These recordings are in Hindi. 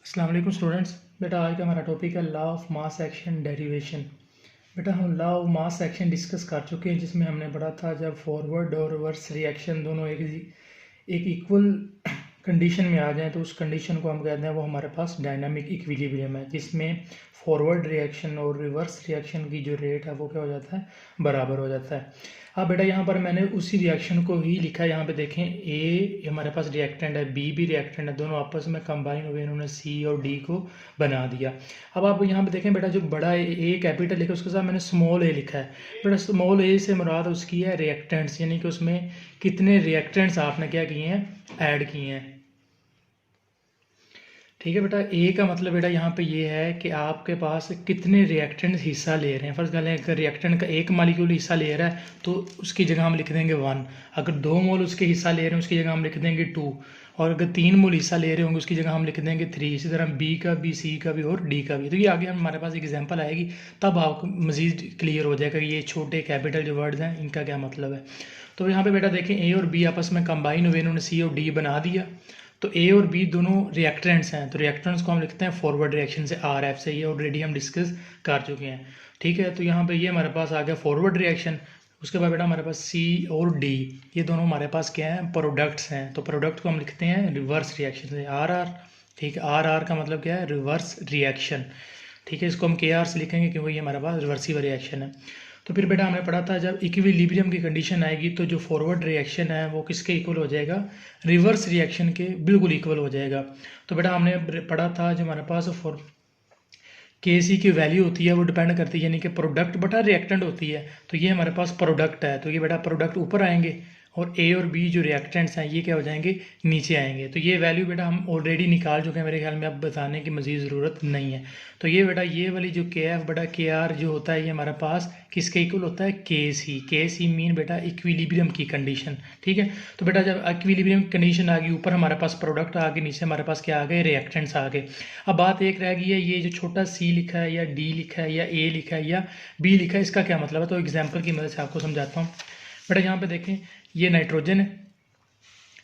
अस्सलाम वालेकुम स्टूडेंट्स। बेटा आज का हमारा टॉपिक है law of mass action derivation. बेटा हम law of mass action discuss कर चुके हैं, जिसमें हमने पढ़ा था जब फॉरवर्ड और रिवर्स रिएक्शन दोनों एक इक्वल कंडीशन में आ जाएं तो उस कंडीशन को हम कहते हैं वो हमारे पास डायनामिक इक्विलिब्रियम है, जिसमें फॉरवर्ड रिएक्शन और रिवर्स रिएक्शन की जो रेट है वो क्या हो जाता है, बराबर हो जाता है। अब बेटा यहाँ पर मैंने उसी रिएक्शन को ही लिखा है। यहाँ पे देखें, ए हमारे पास रिएक्टेंट है, बी भी रिएक्टेंट है, दोनों आपस में कंबाइन हुए इन्होंने सी और डी को बना दिया। अब आप यहाँ पे देखें बेटा, जो बड़ा ए कैपिटल लिखा है उसके साथ मैंने स्मॉल ए लिखा है। बेटा स्मॉल ए से मुराद उसकी है रिएक्टेंट्स, यानी कि उसमें कितने रिएक्टेंट्स आपने क्या किए हैं, ऐड किए हैं। ठीक है बेटा, ए का मतलब बेटा यहाँ पे ये है कि आपके पास कितने रिएक्टेंट हिस्सा ले रहे हैं। फर्स्ट कह लें, अगर रिएक्टेंट का एक मालिक्यूल हिस्सा ले रहा है तो उसकी जगह हम लिख देंगे 1। अगर 2 मोल उसके हिस्सा ले रहे हैं उसकी जगह हम लिख देंगे 2। और अगर 3 मोल हिस्सा ले रहे होंगे उसकी जगह हम लिख देंगे 3। इसी तरह बी का भी, सी का भी और डी का भी। तो ये आगे हमारे पास एग्जाम्पल आएगी, तब आपको मज़ीद क्लियर हो जाएगा कि ये छोटे कैपिटल जो वर्ड्स हैं इनका क्या मतलब है। तो यहाँ पे बेटा देखें, ए और बी आपस में कंबाइन हुए, इन्होंने सी और डी बना दिया। तो ए और बी दोनों रिएक्टेंट्स हैं, तो रिएक्टेंट्स को हम लिखते हैं फॉरवर्ड रिएक्शन से, आर एफ से। ये ऑलरेडी हम डिस्कस कर चुके हैं। ठीक है, तो यहाँ पे ये हमारे पास आ गया फॉरवर्ड रिएक्शन। उसके बाद बेटा हमारे पास सी और डी, ये दोनों हमारे पास क्या है, प्रोडक्ट्स हैं। तो प्रोडक्ट को हम लिखते हैं रिवर्स रिएक्शन से, आर आर। ठीक है, आर आर का मतलब क्या है, रिवर्स रिएक्शन। ठीक है, इसको हम के आर से लिखेंगे क्योंकि ये हमारे पास रिवर्सिबल रिएक्शन है। तो फिर बेटा हमने पढ़ा था जब इक्विलिब्रियम की कंडीशन आएगी तो जो फॉरवर्ड रिएक्शन है वो किसके इक्वल हो जाएगा, रिवर्स रिएक्शन के बिल्कुल इक्वल हो जाएगा। तो बेटा हमने पढ़ा था जो हमारे पास के सी की वैल्यू होती है वो डिपेंड करती है, यानी कि प्रोडक्ट बटा रिएक्टेंट होती है। तो ये हमारे पास प्रोडक्ट है, तो ये बेटा प्रोडक्ट ऊपर आएंगे और ए और बी जो रिएक्टेंट्स हैं ये क्या हो जाएंगे, नीचे आएंगे। तो ये वैल्यू बेटा हम ऑलरेडी निकाल चुके हैं, मेरे ख्याल में अब बताने की मज़ीद ज़रूरत नहीं है। तो ये बेटा ये वाली जो के एफ बटा के आर जो होता है ये हमारे पास किसके इक्वल होता है, के सी। के सी मीन बेटा इक्विलिब्रियम की कंडीशन। ठीक है, तो बेटा जब इक्विलिब्रियम कंडीशन आ गई, ऊपर हमारे पास प्रोडक्ट आ गए, नीचे हमारे पास क्या आ गए, रिएक्टेंट्स आ गए। अब बात एक रह गई है, ये जो छोटा सी लिखा है या डी लिखा है या ए लिखा है या बी लिखा है, इसका क्या मतलब है। तो एग्जाम्पल की मदद से आपको समझाता हूँ। बेटा यहाँ पे देखें, ये नाइट्रोजन है,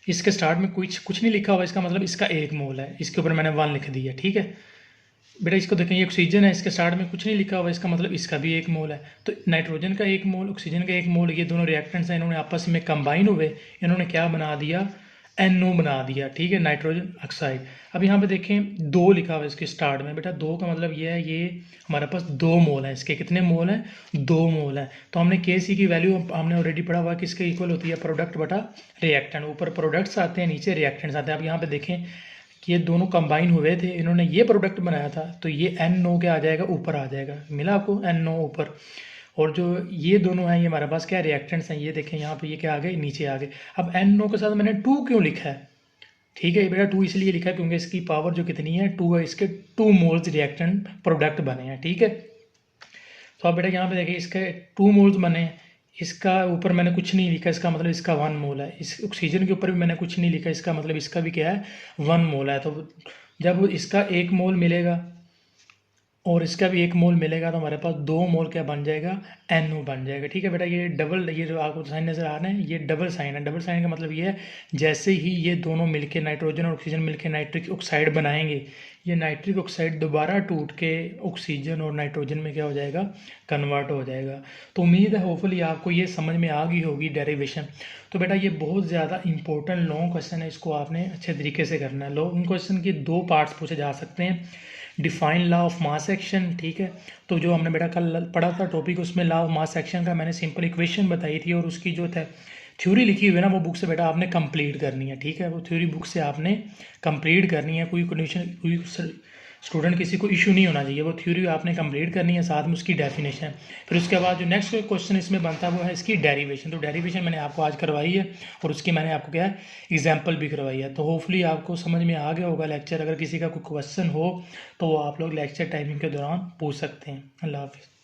इसके स्टार्ट में कुछ नहीं लिखा हुआ, इसका मतलब इसका 1 मोल है, इसके ऊपर मैंने 1 लिख दिया। ठीक है बेटा, इसको देखें, ये ऑक्सीजन है, इसके स्टार्ट में कुछ नहीं लिखा हुआ, इसका मतलब इसका भी 1 मोल है। तो नाइट्रोजन का 1 मोल, ऑक्सीजन का 1 मोल, ये दोनों रिएक्टेंट्स हैं, इन्होंने आपस में कंबाइन हुए, इन्होंने क्या बना दिया, NO बना दिया। ठीक है, नाइट्रोजन ऑक्साइड। अब यहाँ पे देखें 2 लिखा हुआ है इसके स्टार्ट में। बेटा 2 का मतलब ये है, ये हमारे पास 2 मोल है, इसके कितने मोल हैं, 2 मोल हैं। तो हमने के सी की वैल्यू हमने ऑलरेडी पढ़ा हुआ किसके इक्वल होती है, प्रोडक्ट बटा रिएक्टेंट। ऊपर प्रोडक्ट्स आते हैं, नीचे रिएक्टेंट्स आते हैं। अब यहाँ पे देखें कि ये दोनों कंबाइन हुए थे, इन्होंने ये प्रोडक्ट बनाया था, तो ये NO क्या आ जाएगा, ऊपर आ जाएगा। मिला आपको NO ऊपर। और जो ये दोनों हैं ये हमारे पास क्या रिएक्टेंट्स हैं, ये देखें यहाँ पे ये क्या आ गए, नीचे आ गए। अब NO के साथ मैंने 2 क्यों लिखा है। ठीक है बेटा, 2 इसलिए लिखा है क्योंकि इसकी पावर जो कितनी है, 2 है, इसके 2 मोल्स रिएक्टेंट प्रोडक्ट बने हैं। ठीक है, तो आप बेटा यहाँ पे देखिए इसके 2 मोल्स बने हैं, इसका ऊपर मैंने कुछ नहीं लिखा, इसका मतलब इसका 1 मोल है। इस ऑक्सीजन के ऊपर भी मैंने कुछ नहीं लिखा, इसका मतलब इसका भी क्या है, 1 मोल है। तो जब इसका 1 मोल मिलेगा और इसका भी 1 मोल मिलेगा तो हमारे पास 2 मोल क्या बन जाएगा, NO बन जाएगा। ठीक है बेटा, ये डबल, ये जो आपको साइन नज़र आ रहे हैं ये डबल साइन है। डबल साइन का मतलब ये है, जैसे ही ये दोनों मिलके नाइट्रोजन और ऑक्सीजन मिलके नाइट्रिक ऑक्साइड बनाएंगे, ये नाइट्रिक ऑक्साइड दोबारा टूट के ऑक्सीजन और नाइट्रोजन में क्या हो जाएगा, कन्वर्ट हो जाएगा। तो उम्मीद है होपफुली आपको ये समझ में आ गई होगी डेरिवेशन। तो बेटा ये बहुत ज़्यादा इंपॉर्टेंट लॉन्ग क्वेश्चन है, इसको आपने अच्छे तरीके से करना है। लॉन्ग क्वेश्चन के 2 पार्ट्स पूछे जा सकते हैं। Define law of mass action, ठीक है, तो जो हमने बेटा कल पढ़ा था टॉपिक, उसमें लॉ ऑफ मास एक्शन का मैंने सिंपल इक्वेशन बताई थी, और उसकी जो था थ्योरी लिखी हुई है ना, वो बुक से बेटा आपने कंप्लीट करनी है। ठीक है, वो थ्योरी बुक से आपने कंप्लीट करनी है। कोई कंडीशन, कोई स्टूडेंट किसी को इशू नहीं होना चाहिए, वो थ्योरी आपने कंप्लीट करनी है, साथ में उसकी डेफिनेशन। फिर उसके बाद जो नेक्स्ट क्वेश्चन इसमें बनता है वो है इसकी डेरिवेशन। तो डेरिवेशन मैंने आपको आज करवाई है और उसकी मैंने आपको क्या है, एग्जाम्पल भी करवाई है। तो होपफुली आपको समझ में आ गया होगा लेक्चर। अगर किसी का कोई क्वेश्चन हो तो वो आप लोग लेक्चर टाइमिंग के दौरान पूछ सकते हैं। अल्लाह हाफिज़।